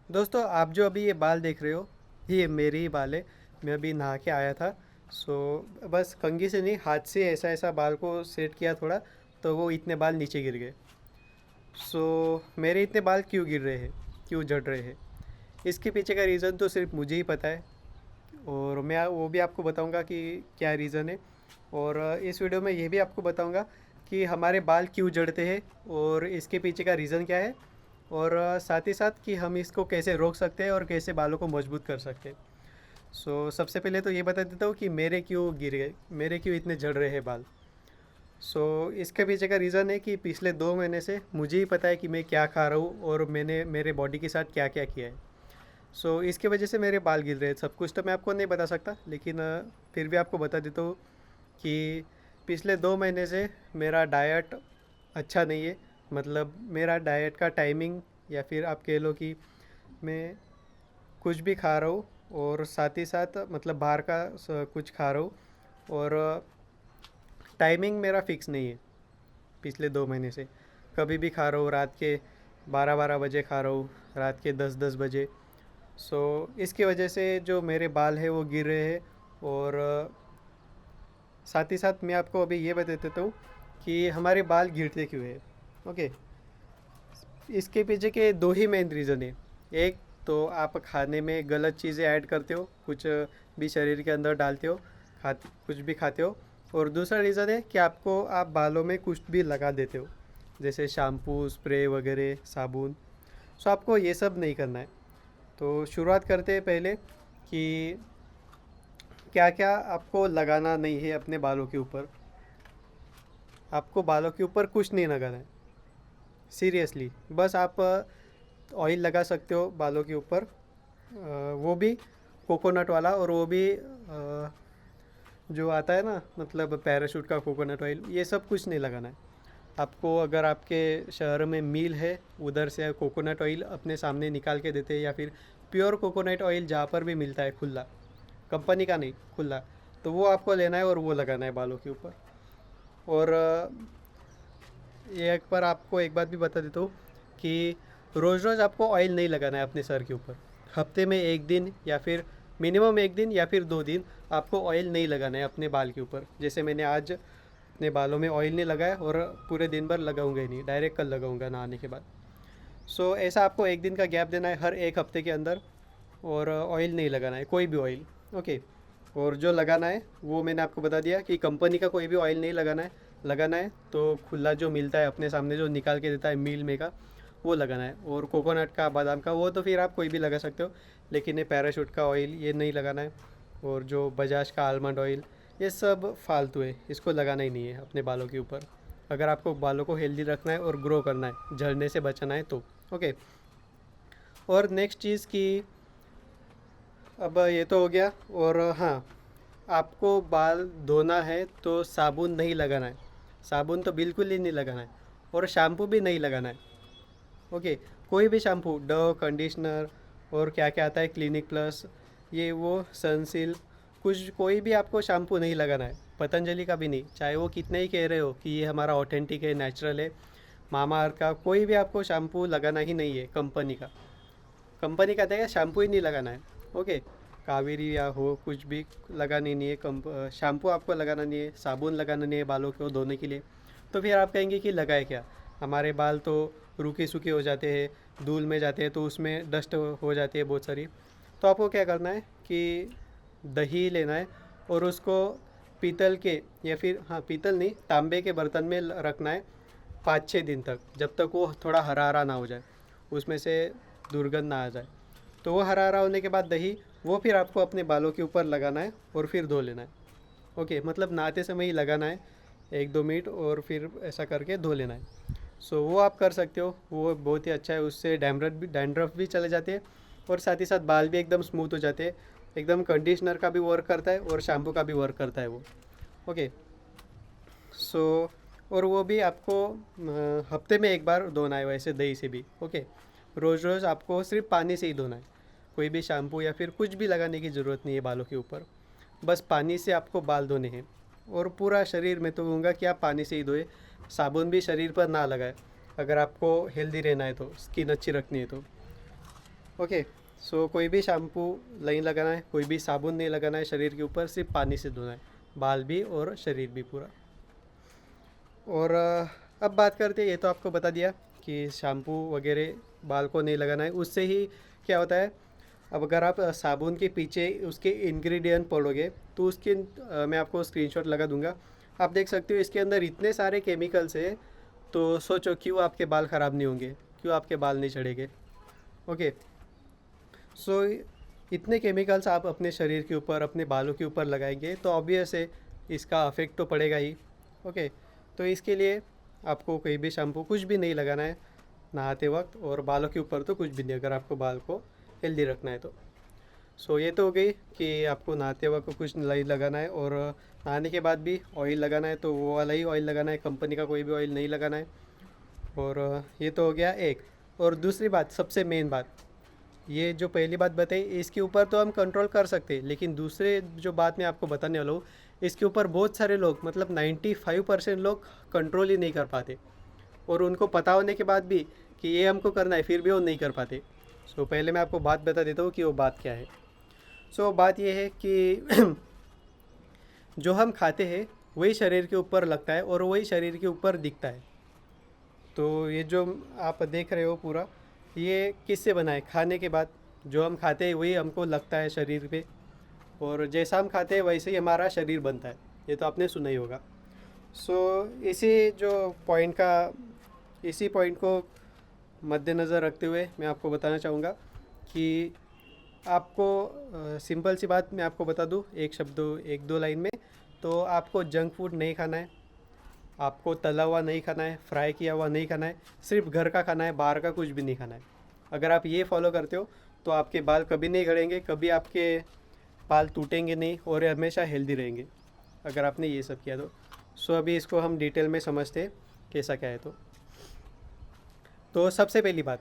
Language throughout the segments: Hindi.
दोस्तों, आप जो अभी ये बाल देख रहे हो, ये मेरे ही बाल है। मैं अभी नहा के आया था। सो बस कंघी से नहीं, हाथ से ऐसा ऐसा बाल को सेट किया थोड़ा, तो वो इतने बाल नीचे गिर गए। सो मेरे इतने बाल क्यों गिर रहे हैं, क्यों झड़ रहे हैं, इसके पीछे का रीज़न तो सिर्फ मुझे ही पता है। और मैं वो भी आपको बताऊंगा कि क्या रीज़न है। और इस वीडियो में ये भी आपको बताऊंगा कि हमारे बाल क्यों झड़ते हैं और इसके पीछे का रीज़न क्या है। और साथ ही साथ कि हम इसको कैसे रोक सकते हैं और कैसे बालों को मजबूत कर सकते हैं। सबसे पहले तो ये बता देता हूँ कि मेरे क्यों गिर गए, मेरे क्यों इतने झड़ रहे हैं बाल। इसके पीछे का रीज़न है कि पिछले 2 महीने से मुझे ही पता है कि मैं क्या खा रहा हूँ और मैंने मेरे बॉडी के साथ क्या क्या किया है। इसके वजह से मेरे बाल गिर रहे हैं। सब कुछ तो मैं आपको नहीं बता सकता, लेकिन फिर भी आपको बता देता हूँ कि पिछले 2 महीने से मेरा डाइट अच्छा नहीं है। मतलब मेरा डाइट का टाइमिंग, या फिर आप कह लो कि मैं कुछ भी खा रहा हूँ और साथ ही साथ मतलब बाहर का कुछ खा रहा हूँ। और टाइमिंग मेरा फिक्स नहीं है। पिछले 2 महीने से कभी भी खा रहा हूँ, रात के 12-12 बजे खा रहा हूँ, रात के 10-10 बजे। इसकी वजह से जो मेरे बाल है वो गिर रहे हैं। और साथ ही साथ मैं आपको अभी ये बता देता हूँ कि हमारे बाल गिरते क्यों है। ओके, इसके पीछे के दो ही मेन रीज़न है। एक तो आप खाने में गलत चीज़ें ऐड करते हो, कुछ भी शरीर के अंदर डालते हो, कुछ भी खाते हो। और दूसरा रीज़न है कि आप बालों में कुछ भी लगा देते हो, जैसे शैम्पू, स्प्रे वगैरह, साबुन। आपको ये सब नहीं करना है। तो शुरुआत करते हैं पहले कि क्या क्या आपको लगाना नहीं है अपने बालों के ऊपर। आपको बालों के ऊपर कुछ नहीं लगाना है, सीरियसली। बस आप ऑयल लगा सकते हो बालों के ऊपर, वो भी कोकोनट वाला। और वो भी जो आता है ना, मतलब पैराशूट का कोकोनट ऑयल, ये सब कुछ नहीं लगाना है आपको। अगर आपके शहर में मिल है, उधर से कोकोनट ऑयल अपने सामने निकाल के देते हैं, या फिर प्योर कोकोनट ऑयल जहाँ पर भी मिलता है खुला, कंपनी का नहीं, खुला, तो वो आपको लेना है और वो लगाना है बालों के ऊपर। और ये एक बार आपको एक बात भी बता देता हूँ कि रोज़ रोज़ आपको ऑयल नहीं लगाना है अपने सर के ऊपर। हफ्ते में एक दिन, या फिर मिनिमम एक दिन या फिर 2 दिन आपको ऑयल नहीं लगाना है अपने बाल के ऊपर। जैसे मैंने आज अपने बालों में ऑयल नहीं लगाया और पूरे दिन भर लगाऊंगा ही नहीं, डायरेक्ट कल लगाऊंगा नहाने के बाद। ऐसा आपको एक दिन का गैप देना है हर एक हफ्ते के अंदर। और ऑयल नहीं लगाना है, कोई भी ऑयल। ओके। और जो लगाना है वो मैंने आपको बता दिया कि कंपनी का कोई भी ऑयल नहीं लगाना है। लगाना है तो खुला जो मिलता है अपने सामने, जो निकाल के देता है मील में का, वो लगाना है। और कोकोनट का, बादाम का, वो तो फिर आप कोई भी लगा सकते हो, लेकिन ये पैराशूट का ऑयल ये नहीं लगाना है। और जो बजाज का आलमंड ऑयल, ये सब फालतू है, इसको लगाना ही नहीं है अपने बालों के ऊपर। अगर आपको बालों को हेल्दी रखना है और ग्रो करना है, झड़ने से बचाना है तो। ओके। और नेक्स्ट चीज़ कि अब ये तो हो गया। और हाँ, आपको बाल धोना है तो साबुन नहीं लगाना है। साबुन तो बिल्कुल ही नहीं लगाना है। और शैम्पू भी नहीं लगाना है। ओके। कोई भी शैम्पू, डव, कंडीशनर, और क्या क्या आता है, क्लिनिक प्लस, ये वो, सनसिल्क, कुछ कोई भी आपको शैम्पू नहीं लगाना है। पतंजलि का भी नहीं, चाहे वो कितने ही कह रहे हो कि ये हमारा ऑथेंटिक है, नेचुरल है। मामा अर्थ का कोई भी आपको शैम्पू लगाना ही नहीं है कंपनी का। कंपनी कहता है कि शैम्पू ही नहीं लगाना है। ओके। कावेरी या हो, कुछ भी लगानी नहीं है। शैम्पू आपको लगाना नहीं है, साबुन लगाना नहीं है बालों को धोने के लिए। तो फिर आप कहेंगे कि लगाए क्या, हमारे बाल तो रूखे सूखे हो जाते हैं, धूल में जाते हैं, तो उसमें डस्ट हो जाती है बहुत सारी। तो आपको क्या करना है कि दही लेना है और उसको पीतल के, या फिर हाँ, पीतल नहीं, तांबे के बर्तन में रखना है 5-6 दिन तक, जब तक वो थोड़ा हरा हरा ना हो जाए, उसमें से दुर्गंध ना आ जाए। तो वो हरा हरा होने के बाद दही, वो फिर आपको अपने बालों के ऊपर लगाना है और फिर धो लेना है। ओके, मतलब नहाते समय ही लगाना है 1-2 मिनट, और फिर ऐसा करके धो लेना है। वो आप कर सकते हो, वो बहुत ही अच्छा है। उससे डैंड्रफ भी चले जाते हैं, और साथ ही साथ बाल भी एकदम स्मूथ हो जाते हैं। एकदम कंडीशनर का भी वर्क करता है और शैम्पू का भी वर्क करता है वो। ओके। सो और वो भी आपको हफ्ते में एक बार धोना है, वैसे दही से भी। ओके। रोज़ रोज़ आपको सिर्फ पानी से ही धोना है, कोई भी शैम्पू या फिर कुछ भी लगाने की ज़रूरत नहीं है बालों के ऊपर। बस पानी से आपको बाल धोने हैं। और पूरा शरीर, मैं तो कहूँगा कि आप पानी से ही धोए, साबुन भी शरीर पर ना लगाए, अगर आपको हेल्दी रहना है तो, स्किन अच्छी रखनी है तो। ओके। सो कोई भी शैम्पू नहीं लगाना है, कोई भी साबुन नहीं लगाना है शरीर के ऊपर, सिर्फ पानी से धोना है, बाल भी और शरीर भी पूरा। और अब बात करते हैं, ये तो आपको बता दिया कि शैम्पू वगैरह बाल को नहीं लगाना है। उससे ही क्या होता है, अब अगर आप साबुन के पीछे उसके इंग्रेडिएंट पढ़ोगे तो उसके मैं आपको स्क्रीनशॉट लगा दूंगा, आप देख सकते हो इसके अंदर इतने सारे केमिकल्स है। तो सोचो क्यों आपके बाल ख़राब नहीं होंगे, क्यों आपके बाल नहीं झड़ेंगे। ओके। सो इतने केमिकल्स आप अपने शरीर के ऊपर, अपने बालों के ऊपर लगाएंगे तो ऑब्वियस है इसका अफेक्ट तो पड़ेगा ही। ओके। तो इसके लिए आपको कोई भी शैम्पू कुछ भी नहीं लगाना है नहाते वक्त, और बालों के ऊपर तो कुछ भी नहीं, अगर आपको बाल को हेल्दी रखना है तो। सो ये तो हो गई कि आपको नहाते वक्त कुछ नहीं लगाना है, और नहाने के बाद भी ऑयल लगाना है तो वो वाला ही ऑयल लगाना है, कंपनी का कोई भी ऑयल नहीं लगाना है। और ये तो हो गया एक। और दूसरी बात, सबसे मेन बात, ये जो पहली बात बताई इसके ऊपर तो हम कंट्रोल कर सकते हैं, लेकिन दूसरे जो बात मैं आपको बताने वाला हूँ इसके ऊपर बहुत सारे लोग, मतलब 95% लोग कंट्रोल ही नहीं कर पाते, और उनको पता होने के बाद भी कि ये हमको करना है फिर भी वो नहीं कर पाते। सो पहले मैं आपको बात बता देता हूँ कि वो बात क्या है। सो बात ये है कि जो हम खाते हैं वही शरीर के ऊपर लगता है और वही शरीर के ऊपर दिखता है। तो ये जो आप देख रहे हो पूरा, ये किससे बना है, खाने के बाद जो हम खाते हैं वही हमको लगता है शरीर पे, और जैसा हम खाते हैं वैसे ही हमारा शरीर बनता है। ये तो आपने सुना ही होगा। सो इसी जो पॉइंट का इसी पॉइंट को मद्देनज़र रखते हुए मैं आपको बताना चाहूँगा कि आपको सिंपल सी बात मैं आपको बता दूँ, एक शब्द एक दो लाइन में, तो आपको जंक फूड नहीं खाना है, आपको तला हुआ नहीं खाना है, फ्राई किया हुआ नहीं खाना है, सिर्फ घर का खाना है, बाहर का कुछ भी नहीं खाना है। अगर आप ये फॉलो करते हो तो आपके बाल कभी नहीं झड़ेंगे, कभी आपके बाल टूटेंगे नहीं, और ये हमेशा हेल्दी रहेंगे अगर आपने ये सब किया तो। सो अभी इसको हम डिटेल में समझते हैं कैसा क्या है। तो सबसे पहली बात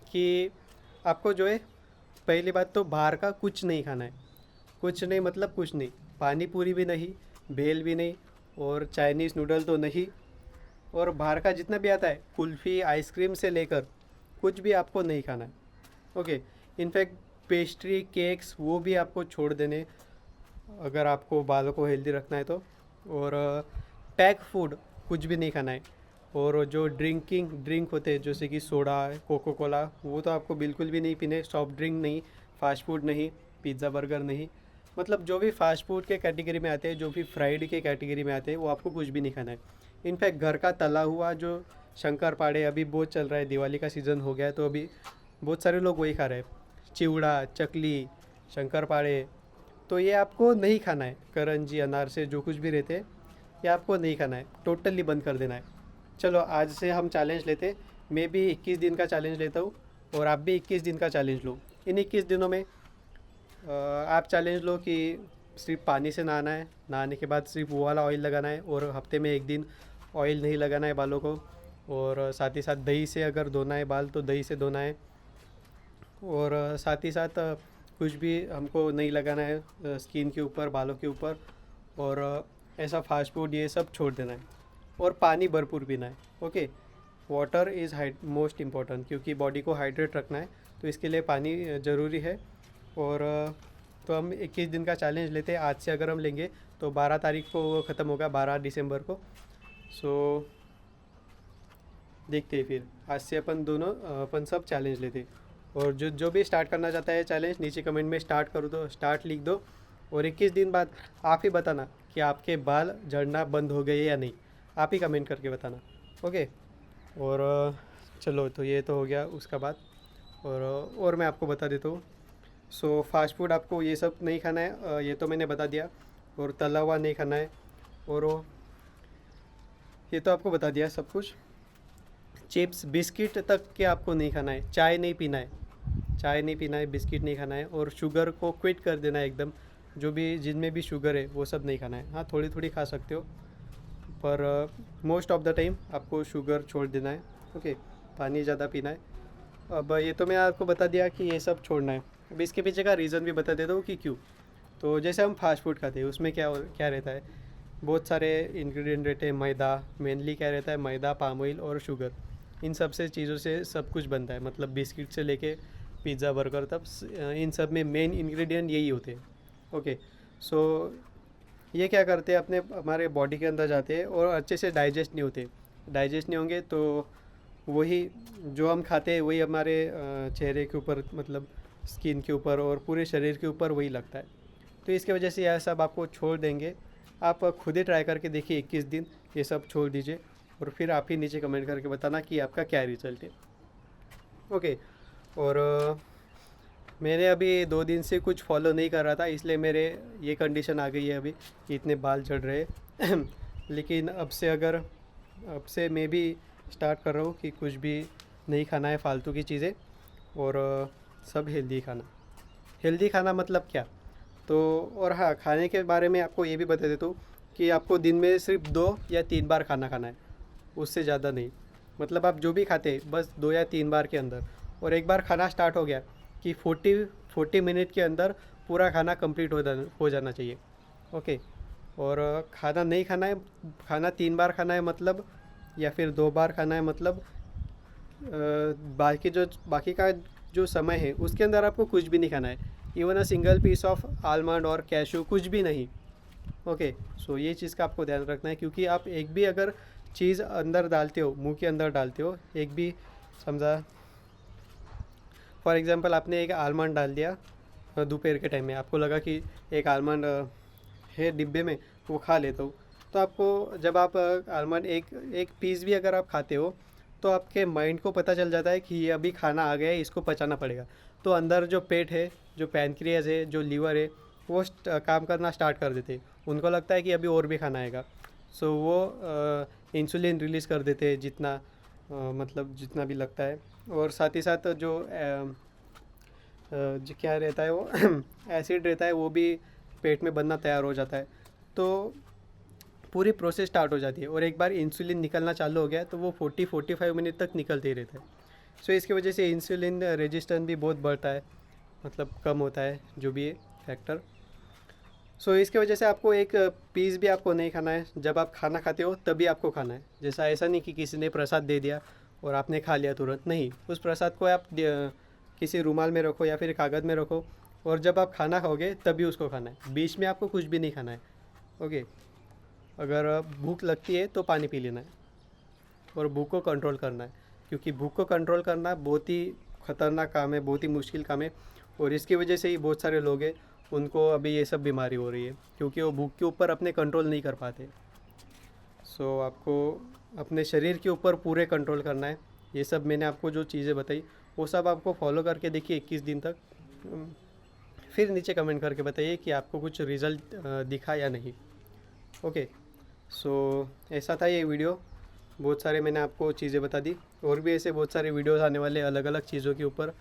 कि आपको जो है, पहली बात तो बाहर का कुछ नहीं खाना है। कुछ नहीं मतलब कुछ नहीं, पानी पूरी भी नहीं, भेल भी नहीं, और चाइनीज़ नूडल तो नहीं, और बाहर का जितना भी आता है कुल्फ़ी आइसक्रीम से लेकर कुछ भी आपको नहीं खाना है। ओके। इनफैक्ट पेस्ट्री केक्स वो भी आपको छोड़ देने, अगर आपको बालों को हेल्दी रखना है तो। और पैक फूड कुछ भी नहीं खाना है। और जो ड्रिंक होते हैं जैसे कि सोडा, कोको कोला, वो तो आपको बिल्कुल भी नहीं पीने। सॉफ्ट ड्रिंक नहीं, फास्ट फूड नहीं, पिज़्ज़ा बर्गर नहीं, मतलब जो भी फास्ट फूड के कैटेगरी में आते हैं, जो भी फ्राइड के कैटेगरी में आते हैं, वो आपको कुछ भी नहीं खाना है। इनफैक्ट घर का तला हुआ जो शंकरपाड़े, अभी बहुत चल रहा है, दिवाली का सीज़न हो गया है तो अभी बहुत सारे लोग वही खा रहे हैं, चिवड़ा, चकली, शंकरपाड़े, तो ये आपको नहीं खाना है। करंजी, अनारसे, जो कुछ भी रहते हैं ये आपको नहीं खाना है, टोटली बंद कर देना है। चलो आज से हम चैलेंज लेते, मैं भी 21 दिन का चैलेंज लेता हूँ और आप भी 21 दिन का चैलेंज लो। इन 21 दिनों में आप चैलेंज लो कि सिर्फ पानी से नहाना है, नहाने के बाद सिर्फ वो वाला ऑयल लगाना है, और हफ्ते में एक दिन ऑयल नहीं लगाना है बालों को, और साथ ही साथ दही से अगर धोना है बाल तो दही से धोना है, और साथ ही साथ कुछ भी हमको नहीं लगाना है स्किन के ऊपर, बालों के ऊपर, और ऐसा फास्ट फूड ये सब छोड़ देना है, और पानी भरपूर पीना है। Okay. Water is most important, क्योंकि बॉडी को हाइड्रेट रखना है तो इसके लिए पानी ज़रूरी है। और तो हम 21 दिन का चैलेंज लेते हैं। आज से अगर हम लेंगे तो 12 तारीख को वो ख़त्म होगा, 12 दिसंबर को। सो देखते हैं फिर, आज से अपन सब चैलेंज लेते हैं। और जो जो भी स्टार्ट करना चाहता है चैलेंज, नीचे कमेंट में स्टार्ट कर दो, स्टार्ट लिख दो, और 21 दिन बाद आप ही बताना कि आपके बाल झड़ना बंद हो गए या नहीं, आप ही कमेंट करके बताना। ओके। और चलो, तो ये तो हो गया उसका बाद। और मैं आपको बता देता हूँ। सो फास्ट फूड आपको ये सब नहीं खाना है, ये तो मैंने बता दिया, और तला हुआ नहीं खाना है, और ये तो आपको बता दिया सब कुछ। चिप्स बिस्किट तक के आपको नहीं खाना है, चाय नहीं पीना है, चाय नहीं पीना है, बिस्किट नहीं खाना है, और शुगर को क्विट कर देना है एकदम। जो भी जिनमें भी शुगर है वो सब नहीं खाना है। हाँ, थोड़ी थोड़ी खा सकते हो, पर मोस्ट ऑफ द टाइम आपको शुगर छोड़ देना है। ओके। पानी ज़्यादा पीना है। अब ये तो मैं आपको बता दिया कि ये सब छोड़ना है। अब इसके पीछे का रीज़न भी बता देता हूँ कि क्यों। तो जैसे हम फास्ट फूड खाते हैं उसमें क्या क्या रहता है, बहुत सारे इंग्रेडिएंट रहते हैं। मैदा, मेनली क्या रहता है, मैदा, पाम ऑयल और शुगर, इन सब से चीज़ों से सब कुछ बनता है, मतलब बिस्किट से लेके पिज़्ज़ा बर्गर, तब इन सब में मेन इंग्रेडिएंट यही होते हैं। ओके, सो ये क्या करते हैं, अपने हमारे बॉडी के अंदर जाते हैं और अच्छे से डाइजेस्ट नहीं होते। डाइजेस्ट नहीं होंगे तो वही जो हम खाते हैं वही हमारे चेहरे के ऊपर, मतलब स्किन के ऊपर और पूरे शरीर के ऊपर वही लगता है। तो इसके वजह से यह सब आपको छोड़ देंगे। आप खुद ही ट्राई करके देखिए, 21 दिन ये सब छोड़ दीजिए और फिर आप ही नीचे कमेंट करके बताना कि आपका क्या रिजल्ट है। ओके, और मैंने अभी 2 दिन से कुछ फॉलो नहीं कर रहा था, इसलिए मेरे ये कंडीशन आ गई है अभी कि इतने बाल झड़ रहे हैं। लेकिन अब से मैं भी स्टार्ट कर रहा हूँ कि कुछ भी नहीं खाना है फालतू की चीज़ें, और सब हेल्दी खाना मतलब क्या। तो और हाँ, खाने के बारे में आपको ये भी बता देता हूँ कि आपको दिन में सिर्फ 2 या 3 बार खाना खाना है, उससे ज़्यादा नहीं। मतलब आप जो भी खाते हैं बस 2 या 3 बार के अंदर, और एक बार खाना स्टार्ट हो गया कि 40 मिनट के अंदर पूरा खाना कंप्लीट हो जाना चाहिए। ओके, और खाना नहीं खाना है, खाना 3 बार खाना है मतलब, या फिर 2 बार खाना है मतलब, बाकी का जो समय है उसके अंदर आपको कुछ भी नहीं खाना है। Even a single piece of almond और कैशू, कुछ भी नहीं। ओके, सो ये चीज़ का आपको ध्यान रखना है, क्योंकि आप एक भी अगर चीज़ अंदर डालते हो, मुंह के अंदर डालते हो, एक भी, समझा फॉर एग्ज़ाम्पल आपने एक आलमंड डाल दिया दोपहर के टाइम में, आपको लगा कि एक आलमंड है डिब्बे में, वो खा लेता हूँ। तो आपको जब आप आलमंड एक एक पीस भी अगर आप खाते हो, तो आपके माइंड को पता चल जाता है कि ये अभी खाना आ गया है, इसको पचाना पड़ेगा। तो अंदर जो पेट है, जो पैनक्रियाज है, जो लीवर है, वो काम करना स्टार्ट कर देते हैं। उनको लगता है कि अभी और भी खाना आएगा, सो वो इंसुलिन रिलीज़ कर देते हैं, जितना मतलब जितना भी लगता है। और साथ ही साथ जो क्या रहता है वो एसिड रहता है, वो भी पेट में बनना तैयार हो जाता है। तो पूरी प्रोसेस स्टार्ट हो जाती है, और एक बार इंसुलिन निकलना चालू हो गया तो वो 40-45 मिनट तक निकलते ही रहता है। सो इसकी वजह से इंसुलिन रेजिस्टेंस भी बहुत बढ़ता है, मतलब कम होता है जो भी है फैक्टर। सो इसके वजह से आपको एक पीस भी आपको नहीं खाना है। जब आप खाना खाते हो तभी आपको खाना है। जैसा ऐसा नहीं कि किसी ने प्रसाद दे दिया और आपने खा लिया तुरंत, नहीं। उस प्रसाद को आप किसी रुमाल में रखो या फिर कागज़ में रखो, और जब आप खाना खाओगे तभी उसको खाना है। बीच में आपको कुछ भी नहीं खाना है। ओके, अगर भूख लगती है तो पानी पी लेना है, और भूख को कंट्रोल करना है, क्योंकि भूख को कंट्रोल करना बहुत ही ख़तरनाक काम है, बहुत ही मुश्किल काम है। और इसकी वजह से ही बहुत सारे लोग हैं, उनको अभी ये सब बीमारी हो रही है, क्योंकि वो भूख के ऊपर अपने कंट्रोल नहीं कर पाते। सो आपको अपने शरीर के ऊपर पूरे कंट्रोल करना है। ये सब मैंने आपको जो चीज़ें बताई, वो सब आपको फॉलो करके देखिए 21 दिन तक। फिर नीचे कमेंट करके बताइए कि आपको कुछ रिज़ल्ट दिखा या नहीं। ओके, सो ऐसा था ये वीडियो। बहुत सारे मैंने आपको चीज़ें बता दी, और भी ऐसे बहुत सारे वीडियोस आने वाले अलग अलग चीज़ों के ऊपर,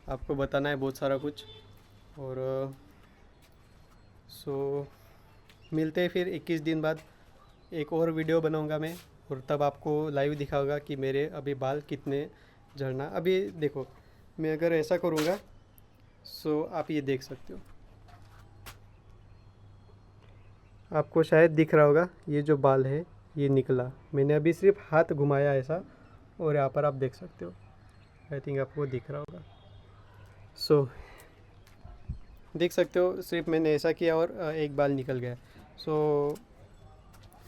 आपको बताना है बहुत सारा कुछ। और सो मिलते हैं फिर 21 दिन बाद। एक और वीडियो बनाऊंगा मैं, और तब आपको लाइव दिखाऊंगा कि मेरे अभी बाल कितने झड़ना। अभी देखो, मैं अगर ऐसा करूँगा, सो आप ये देख सकते हो, आपको शायद दिख रहा होगा, ये जो बाल है ये निकला। मैंने अभी सिर्फ हाथ घुमाया ऐसा, और यहाँ पर आप देख सकते हो, आई थिंक आपको दिख रहा होगा। सो देख सकते हो, सिर्फ मैंने ऐसा किया और एक बाल निकल गया। सो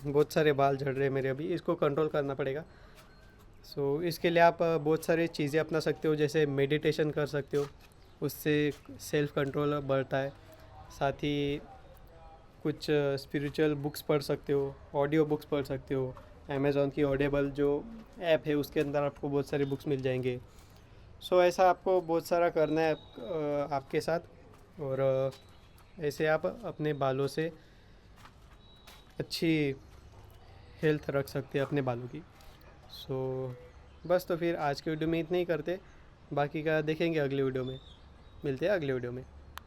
बहुत सारे बाल झड़ रहे हैं मेरे अभी, इसको कंट्रोल करना पड़ेगा। सो इसके लिए आप बहुत सारी चीज़ें अपना सकते हो, जैसे मेडिटेशन कर सकते हो, उससे सेल्फ कंट्रोल बढ़ता है। साथ ही कुछ स्पिरिचुअल बुक्स पढ़ सकते हो, ऑडियो बुक्स पढ़ सकते हो। अमेज़ॉन की ऑडिबल जो ऐप है उसके अंदर आपको बहुत सारी बुक्स मिल जाएंगे। सो ऐसा आपको बहुत सारा करना है आपके साथ, और ऐसे आप अपने बालों से अच्छी हेल्थ रख सकते हैं अपने बालों की। सो बस, तो फिर आज के वीडियो में इतना ही करते, बाकी का देखेंगे अगले वीडियो में। मिलते हैं अगले वीडियो में।